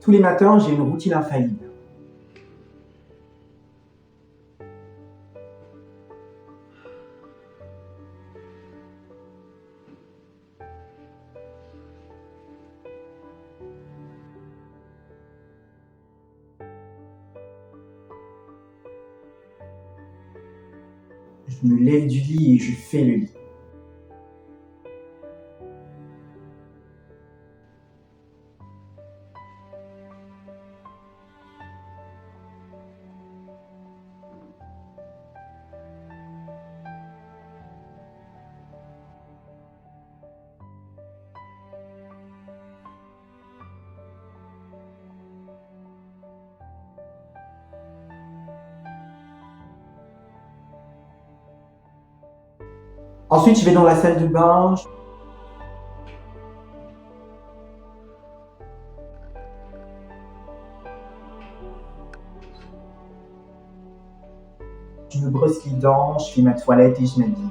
Tous les matins, j'ai une routine infaillible. Je me lève du lit et je fais le lit. Ensuite, je vais dans la salle de bain. Je me brosse les dents, je fais ma toilette et je m'habille.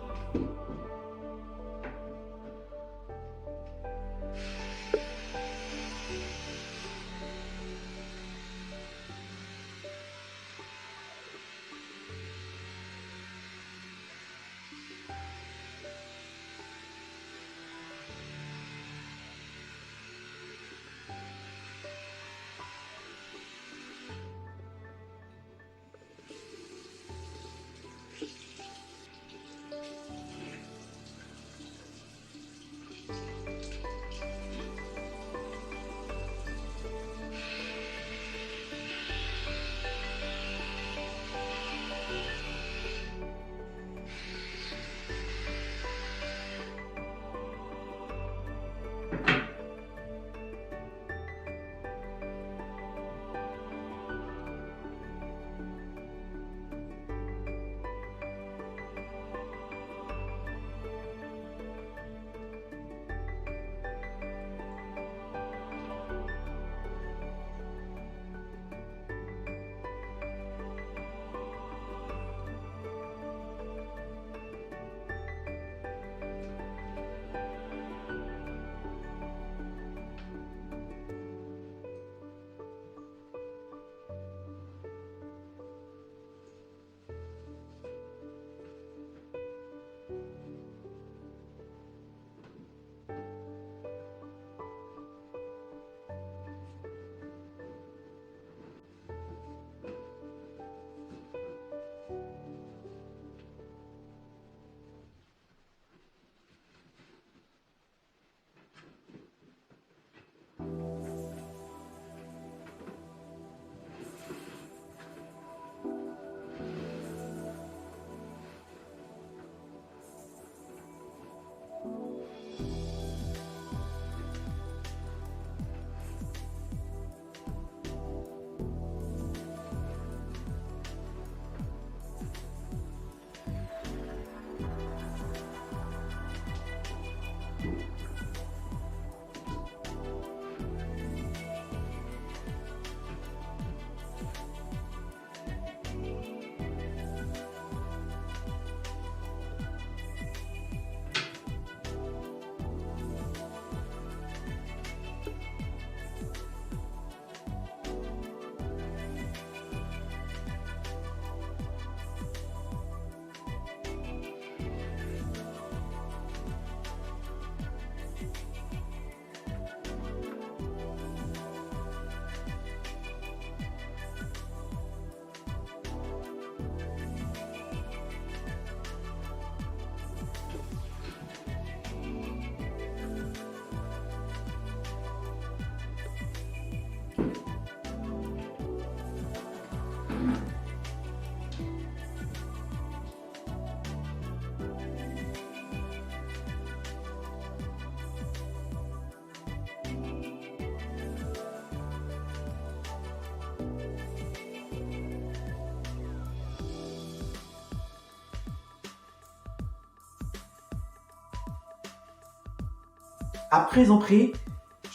À présent près,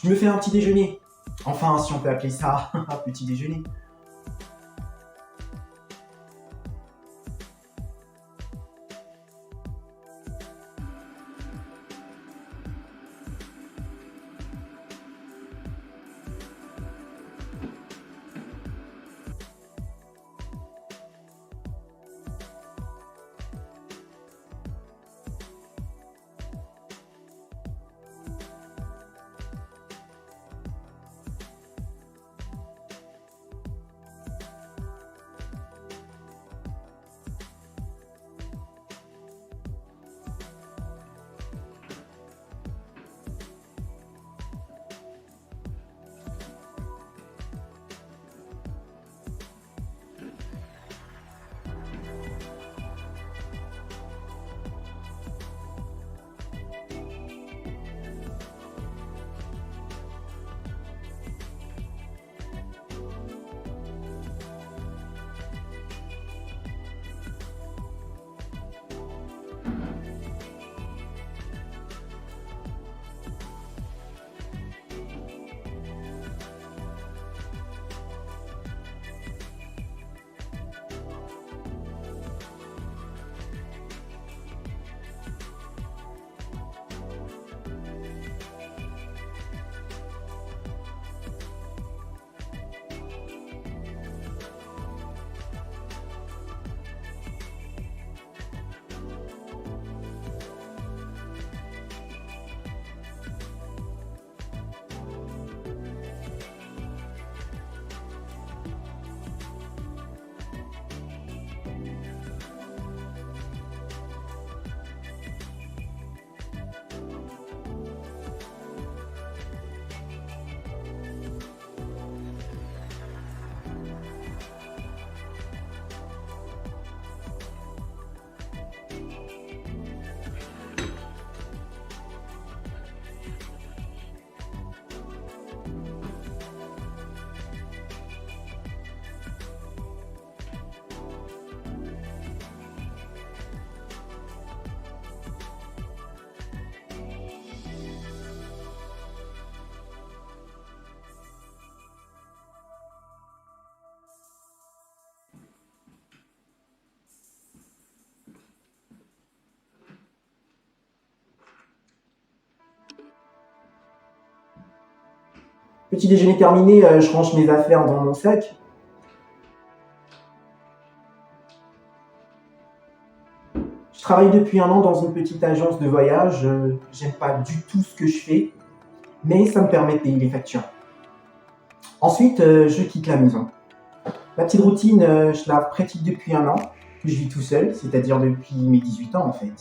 je me fais un petit déjeuner. Enfin, si on peut appeler ça un petit déjeuner. Petit déjeuner terminé, je range mes affaires dans mon sac. Je travaille depuis 1 an dans une petite agence de voyage. J'aime pas du tout ce que je fais, mais ça me permet de payer les factures. Ensuite, je quitte la maison. Ma petite routine, je la pratique depuis 1 an, que je vis tout seul, c'est-à-dire depuis mes 18 ans en fait.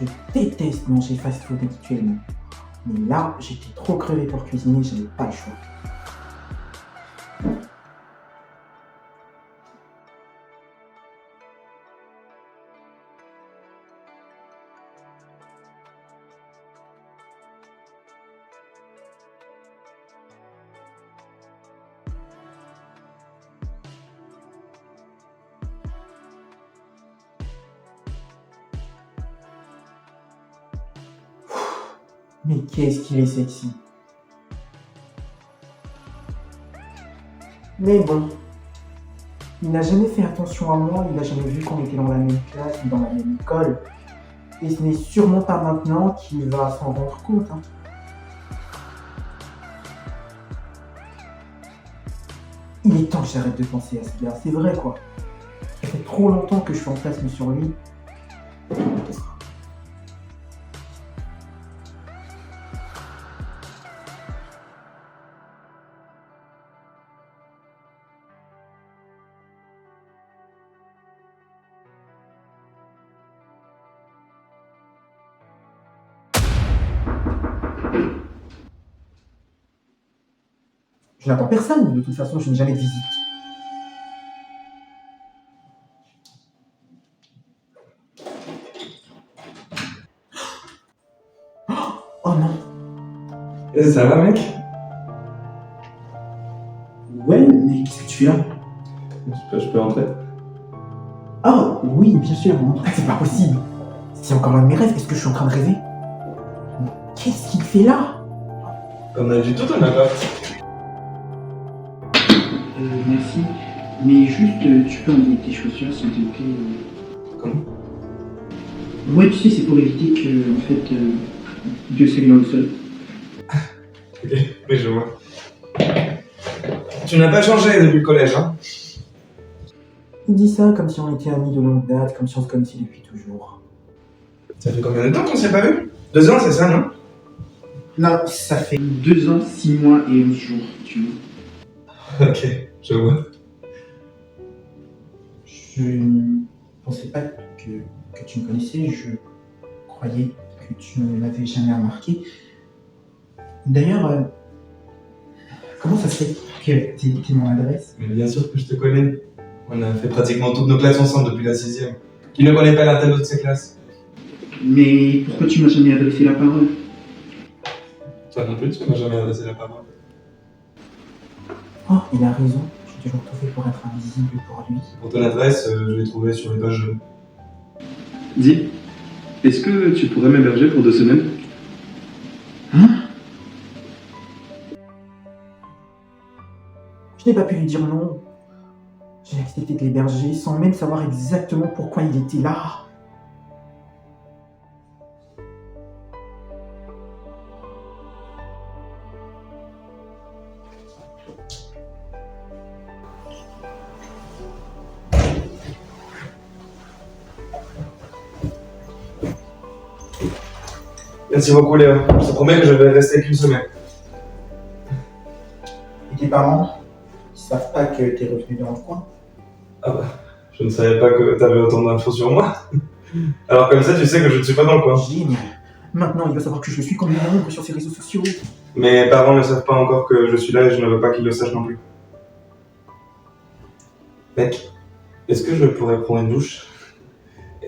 Je déteste manger fast-food habituellement. Mais là, j'étais trop crevé pour cuisiner, j'avais pas le choix. Mais qu'est-ce qu'il est sexy. Mais bon, il n'a jamais fait attention à moi, il n'a jamais vu qu'on était dans la même classe ou dans la même école. Et ce n'est sûrement pas maintenant qu'il va s'en rendre compte. Hein. Il est temps que j'arrête de penser à ce gars, c'est vrai quoi. Ça fait trop longtemps que je fantasme sur lui. Je n'attends personne, de toute façon je n'ai jamais de visite. Oh non. Ça va, mec? Ouais, mais qu'est-ce que tu fais là? Je peux entrer? Ah oui, bien sûr, c'est pas possible. C'est encore un de mes rêves, est-ce que je suis en train de rêver? Mais qu'est-ce qu'il fait là? On a du tout ton appart. Merci. Mais juste, tu peux enlever tes chaussures s'il te plaît. Comment? Ouais, tu sais, c'est pour éviter que, en fait, Dieu s'aille dans le sol. Ok, oui, je vois. Tu n'as pas changé depuis le collège, hein? Il dit ça comme si on était amis de longue date, comme si on se connaissait depuis toujours. Ça fait combien de temps qu'on s'est pas vu? 2 ans, c'est ça, non? Non, ça fait... 2 ans, 6 mois et 11 jours, tu vois. Ok, je vois. Je ne pensais pas que tu me connaissais, je croyais que tu ne m'avais jamais remarqué. D'ailleurs, comment ça se fait que t'es mon adresse? Mais bien sûr que je te connais. On a fait pratiquement toutes nos classes ensemble depuis la 6ème. Qui ne connaît pas l'un tableau de ses classes? Mais pourquoi tu m'as jamais adressé la parole? Toi non plus, tu m'as jamais adressé la parole. Oh, il a raison, j'ai toujours tout fait pour être invisible pour lui. Pour ton adresse, je l'ai trouvée sur les pages jaunes. Dis, est-ce que tu pourrais m'héberger pour 2 semaines? Hein? Je n'ai pas pu lui dire non. J'ai accepté de l'héberger sans même savoir exactement pourquoi il était là. Merci beaucoup, Léo. Je te promets que je vais rester qu'une semaine. Et tes parents, ils savent pas que t'es revenu dans le coin? Ah bah, je ne savais pas que t'avais autant d'infos sur moi. Alors comme ça, tu sais que je ne suis pas dans le coin. Génial. Maintenant, il va savoir que je suis comme une ombre sur ses réseaux sociaux. Mes parents ne savent pas encore que je suis là et je ne veux pas qu'ils le sachent non plus. Mec, est-ce que je pourrais prendre une douche?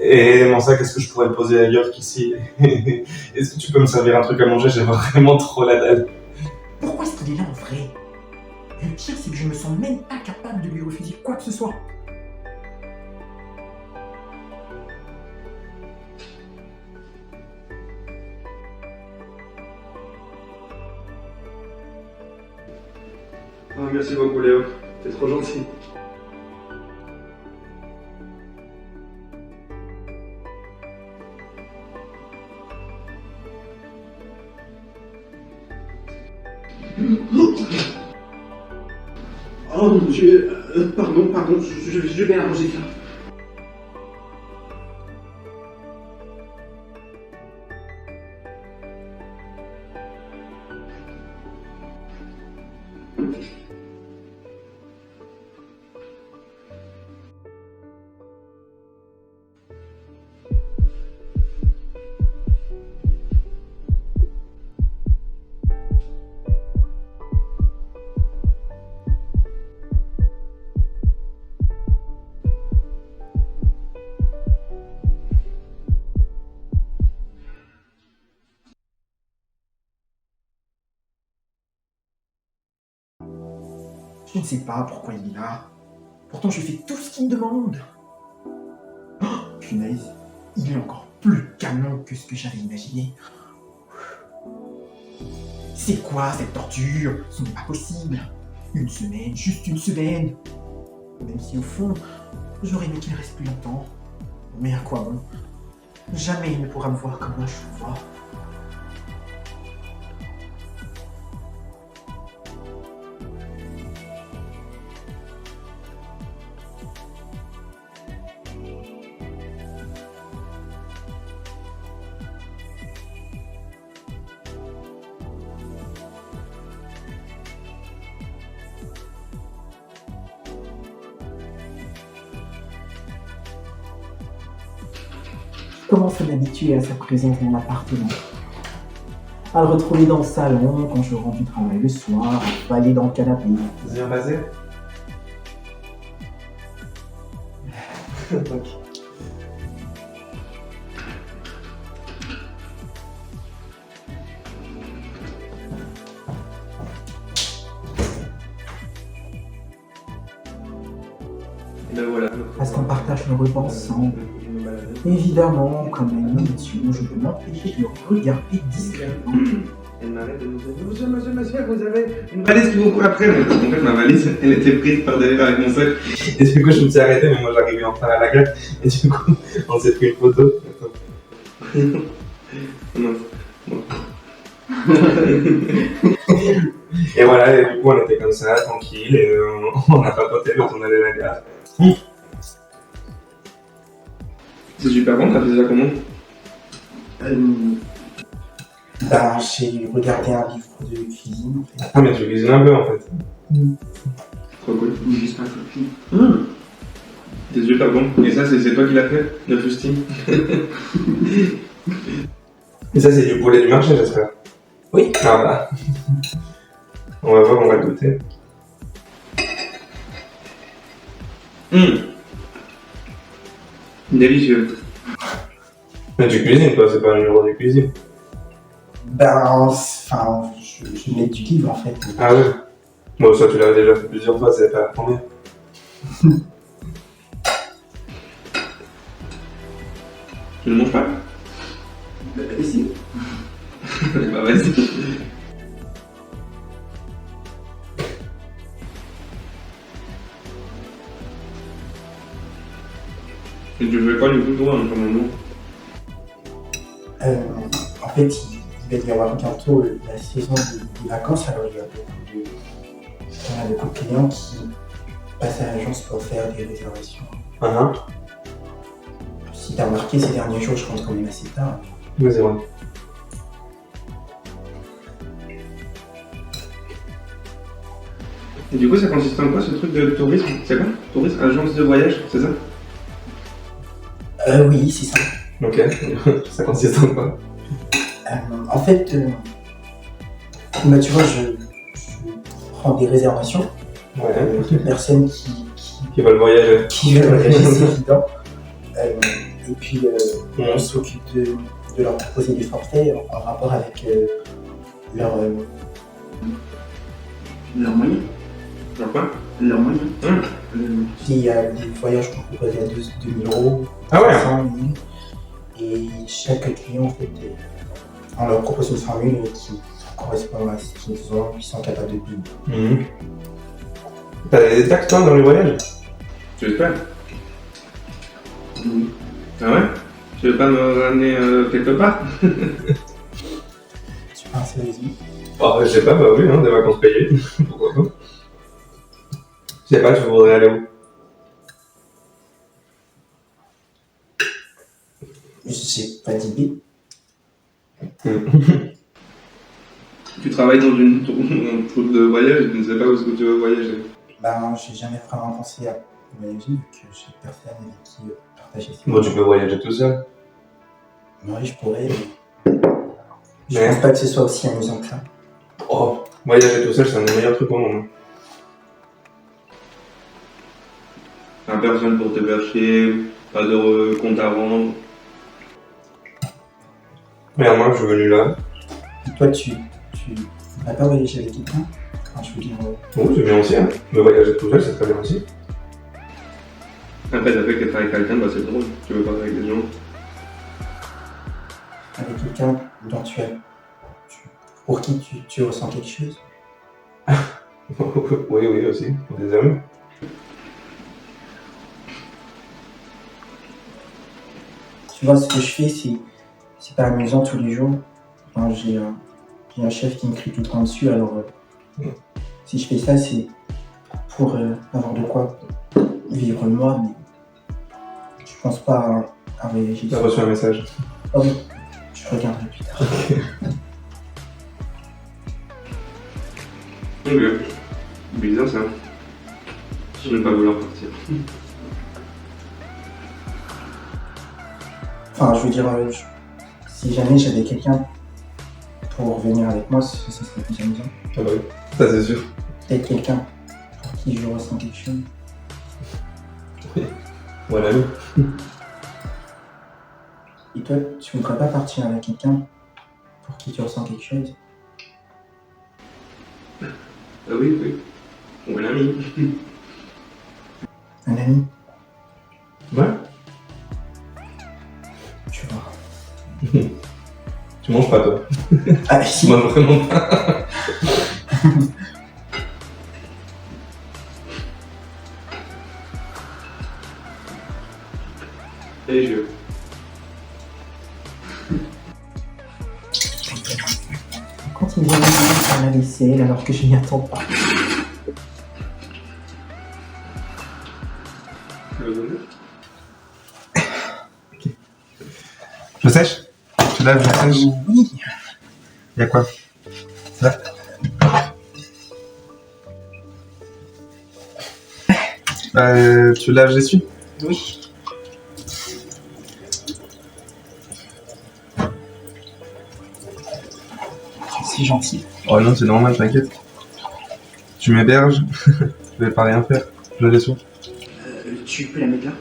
Et mon sac, est-ce que je pourrais le poser ailleurs qu'ici? Est-ce que tu peux me servir un truc à manger? J'ai vraiment trop la dalle. Pourquoi est-ce qu'il est là en vrai? Le pire, c'est que je me sens même pas capable de lui refuser quoi que ce soit. Oh, merci beaucoup, Léo. T'es trop gentil. Oh, pardon, je vais arranger ça. Je ne sais pas pourquoi il est là. Pourtant, je fais tout ce qu'il me demande. Oh, punaise, il est encore plus canon que ce que j'avais imaginé. C'est quoi cette torture? Ce n'est pas possible. Une semaine, juste une semaine. Même si au fond, j'aurais aimé qu'il reste plus longtemps. Mais à quoi bon? Jamais il ne pourra me voir comme moi je le vois. Je commence à m'habituer à sa présence dans mon appartement. À le retrouver dans le salon quand je rentre du travail le soir, à aller dans le canapé. Bien basé. Ok. Et ben voilà. Parce qu'on partage le repas ensemble. Évidemment, comme un idiot, je peux m'empêcher de le regarder discrètement. Elle m'arrête de nous dire monsieur, vous avez une valise qui vous court après. Mais parce qu'en fait, ma valise, elle était prise par derrière avec mon sac. Et du coup, je me suis arrêté, mais moi j'arrivais enfin à la gare. Et du coup, on s'est pris une photo. Non. Bon. Et voilà, et du coup, on était comme ça, tranquille, et on a papoté quand on allait à la gare. C'est super bon, t'as fait ça comment? Ben, j'ai regardé un livre de cuisine. Ah, mais tu cuisines un peu en fait. Trop cool. Juste un peu. C'est super bon. Et ça, c'est toi qui l'as fait, le fusting? Et ça, c'est du poulet du marché, j'espère. Oui. Ah bah. On va voir, on va goûter. Délicieux. Mais tu cuisines quoi, c'est pas un numéro de cuisine. Ben, enfin, je mets du livre en fait. Ah ouais. Bon, ça tu l'as déjà fait plusieurs fois, c'est pas la première. Tu ne manges pas? Ici. Bah vas-y. Et tu fais quoi du coup toi en ce moment? En fait, il va y avoir bientôt la saison des vacances, alors il y a beaucoup de clients qui passent à l'agence pour faire des réservations. Si t'as remarqué, ces derniers jours, je rentre quand même assez tard. Ouais, c'est vrai. Et du coup, ça consiste en quoi ce truc de tourisme? C'est quoi? Tourisme, agence de voyage, c'est ça? Oui, c'est ça. Ok, ça consiste en quoi? En fait, bah, tu vois, je prends des réservations Ouais. de personnes Qui veulent voyager. qui veulent voyager, c'est évident. Et puis, on s'occupe de leur proposer des forfaits en rapport avec leur, Leurs moyens. Genre quoi? Leurs moyens. puis il y a des voyages qu'on propose à 2000 €, Ah ouais. 500 000. Et chaque client, en fait, on leur propose une formule qui correspond à ce qu'ils ont, qu'ils sont capables de payer. T'as des taxes toi dans les voyages? Tu l'espères? Oui. Ah ouais? Tu veux pas me ramener quelque part? Tu penses, vas-y. Oh, je sais pas, bah oui, hein, des vacances payées. Pourquoi pas. Je sais pas, tu voudrais aller où? J'ai pas d'idée. Tu travailles dans un truc de voyage, je ne sais pas où est-ce que tu veux voyager. Ben, j'ai jamais vraiment pensé à voyager, vu que j'ai personne avec qui partager ça. Bon, tu peux voyager tout seul. Oui, je pourrais, mais je Mais- pense pas que ce soit aussi amusant que ça. Oh, voyager tout seul, c'est un des meilleurs trucs au monde. Pas personne pour te faire chier, pas de compte à rendre. Regarde, moi, je suis venu là. Et toi, tu n'as pas voyagé avec quelqu'un? Enfin, je veux dire, Bon, c'est bien aussi, hein. Mais voyager tout seul, c'est très bien aussi. Après, ça fait qu'être avec quelqu'un, bah c'est drôle. Tu veux parler avec des gens. avec quelqu'un dont pour qui tu ressens quelque chose. Oui, oui, aussi. Pour des amis. Tu vois, ce que je fais, c'est pas amusant tous les jours. Enfin, j'ai un chef qui me crie tout le temps dessus, alors si je fais ça, c'est pour avoir de quoi vivre le mois, mais je pense pas à voyager. J'ai reçu un message. Ah oui, je regarderai plus tard. Ok. Bizarre ça. Je ne pas vouloir partir. Enfin, je veux dire, si jamais j'avais quelqu'un pour venir avec moi, ça serait plus amusant. Ah bah oui, ça c'est sûr. Peut-être quelqu'un pour qui je ressens quelque chose. Voilà, oui. Et toi, tu voudrais pas partir avec quelqu'un pour qui tu ressens quelque chose? Ah oui, oui. Ou un ami. Un ami? Ouais. Tu vois. Tu manges pas, toi. Ah si. Moi, vraiment pas. Et je. Quand il vient me faire la vaisselle alors que je n'y attends pas. Tu veux donner? Je sèche? Tu laves, je sèche? Oui. Y'a quoi? Ça? Tu laves, j'essuie? Oui. C'est gentil. Oh non, c'est normal, t'inquiète. Tu m'héberges? Je vais pas rien faire. Je le laisse où? Tu peux la mettre là?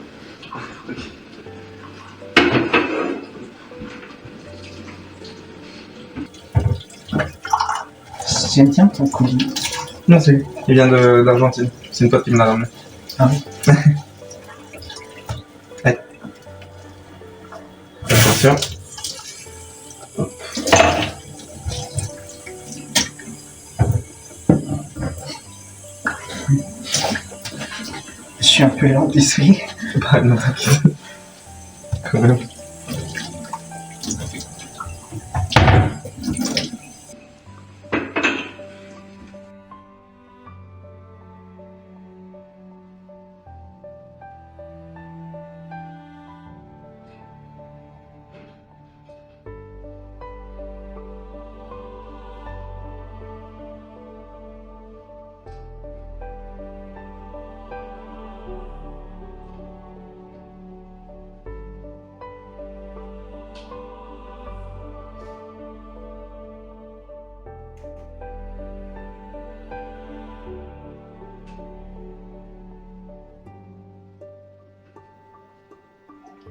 Ok. J'aime bien ton colis. Merci. Il vient d'Argentine. C'est une pote qui me l'a ramené. Ah oui. Allez. Attention. Je suis un peu lent, désolé. Bah non, t'inquiète. Quand même.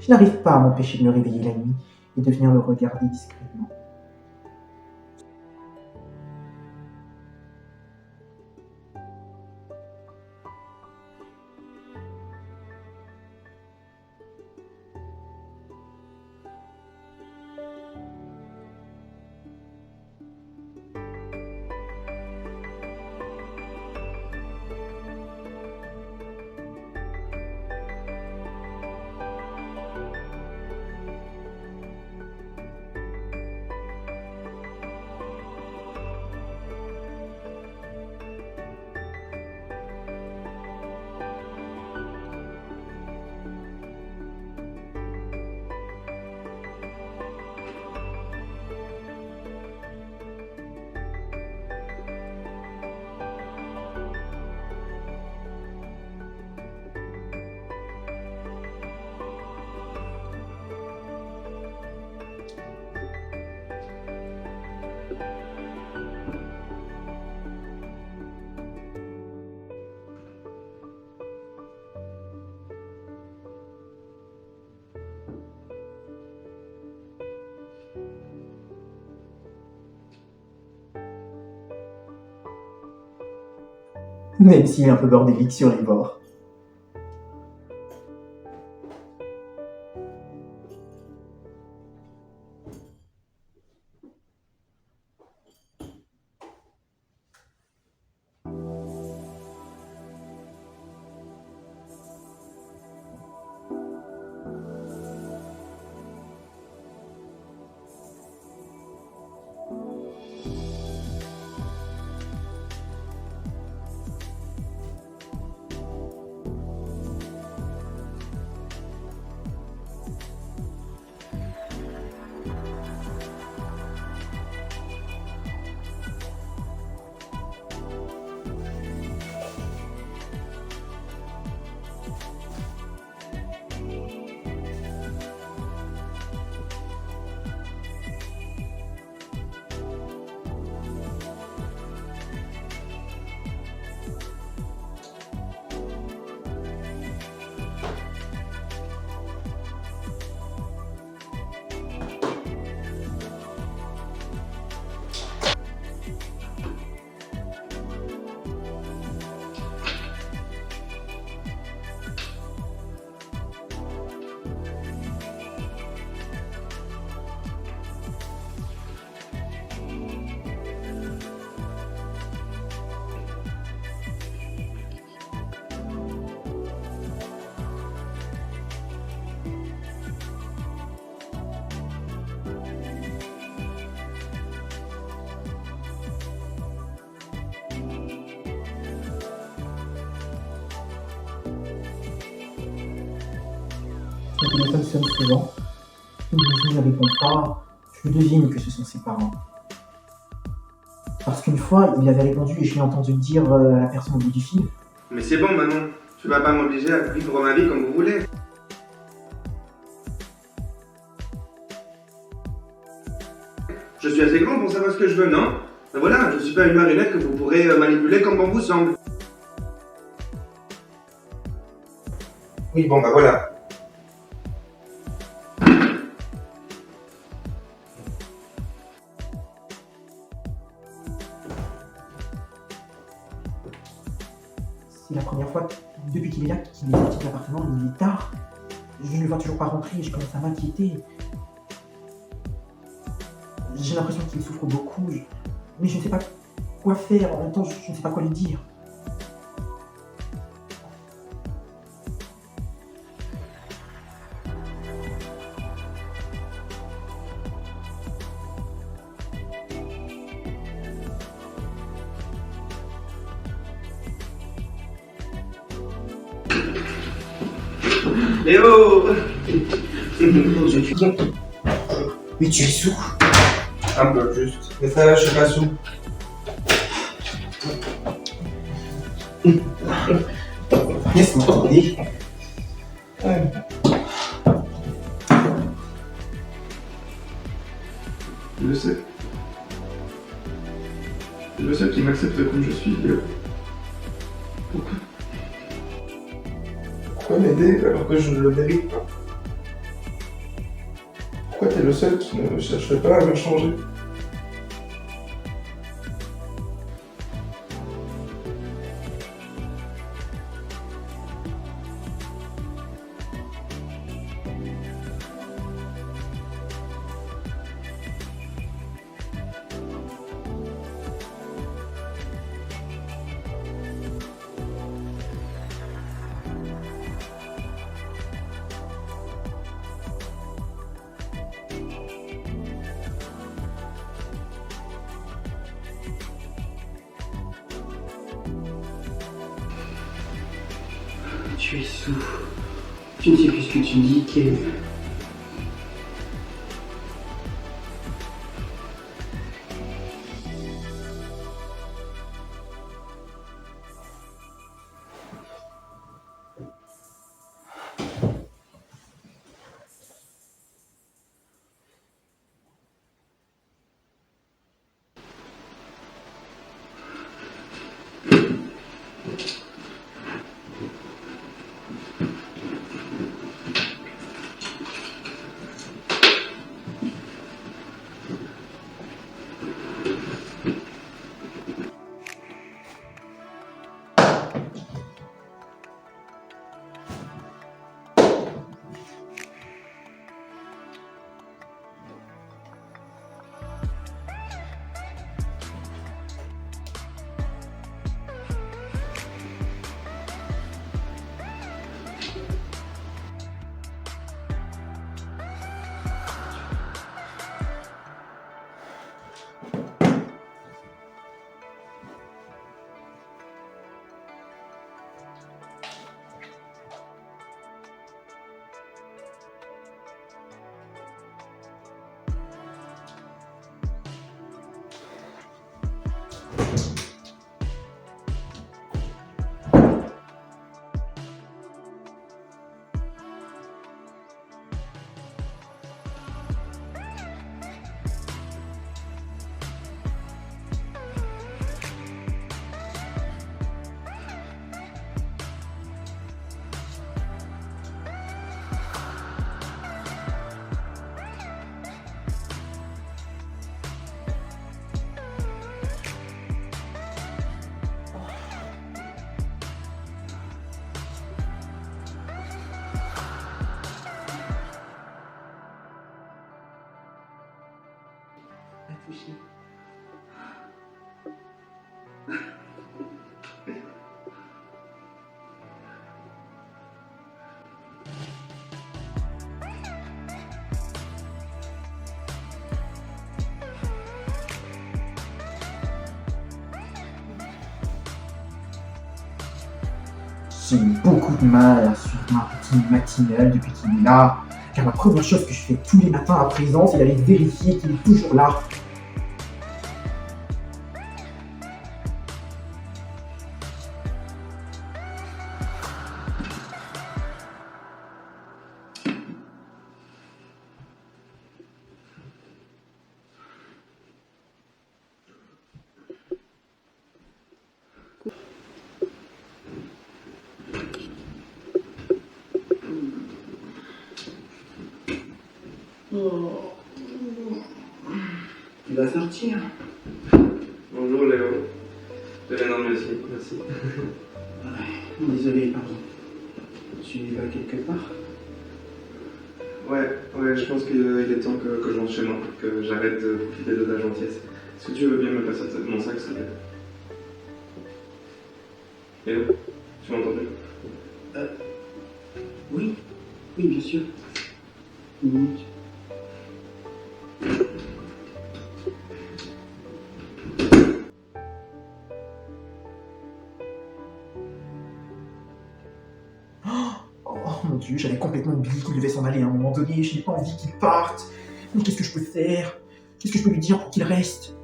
Je n'arrive pas à m'empêcher de me réveiller la nuit et de venir le regarder discrètement. même s'il est un peu bordélique sur les bords. Le téléphone sonne souvent. Il ne répond pas. Je devine que ce sont ses parents. Parce qu'une fois, il avait répondu et je l'ai entendu dire à la personne au bout du fil. Mais c'est bon, Manon. Tu vas pas m'obliger à vivre ma vie comme vous voulez. Je suis assez grand pour savoir ce que je veux, non? Ben voilà, je suis pas une marionnette que vous pourrez manipuler comme bon vous semble. Oui, bon, bah voilà. C'est la première fois depuis qu'il est là qu'il est sorti de l'appartement. Il est tard. Je ne le vois toujours pas rentrer et je commence à m'inquiéter. J'ai l'impression qu'il souffre beaucoup, mais je ne sais pas quoi faire. En même temps, je ne sais pas quoi lui dire. Léo! Mais tu es sourd. Un peu juste. Mais ça va, je suis pas sous. Laisse-moi t'aider. Le seul. C'est le seul qui m'accepte comme je suis, Léo. Pourquoi? Pourquoi m'aider alors que je ne le mérite pas? Pourquoi t'es le seul qui ne cherche pas à me changer? Tu es sourd. Tu ne sais plus ce que tu dis, Kev. Réfléchis. J'ai eu beaucoup de mal à suivre ma routine matinale depuis qu'il est là, car la première chose que je fais tous les matins à présent, c'est d'aller vérifier qu'il est toujours là. Tu vas sortir. Bonjour Léo. Non, merci. Désolé, pardon. Tu vas quelque part? Ouais, je pense qu'il est temps que je rentre chez moi, que j'arrête de profiter de ta gentillesse. Est-ce que tu veux bien me passer mon sac, s'il te plaît? Léo, tu m'entends plus? Oui, bien sûr. Une minute. Oh mon Dieu, j'avais complètement oublié qu'il devait s'en aller à un moment donné, je n'ai pas envie qu'il parte. Mais qu'est-ce que je peux faire? Qu'est-ce que je peux lui dire pour qu'il reste?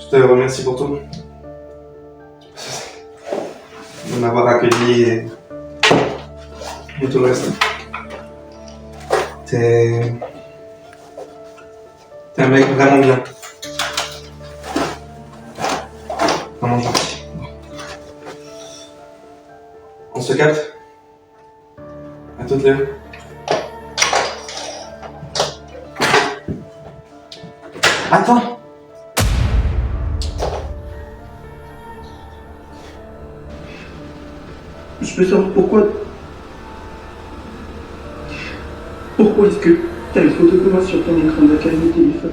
Je te remercie pour tout. De m'avoir accueilli et tout le reste. T'es un mec vraiment bien. Vraiment gentil. On se capte? À toutes les deux. Attends! Je peux savoir pourquoi est-ce que t'as une photo de moi sur ton écran d'accueil de téléphone?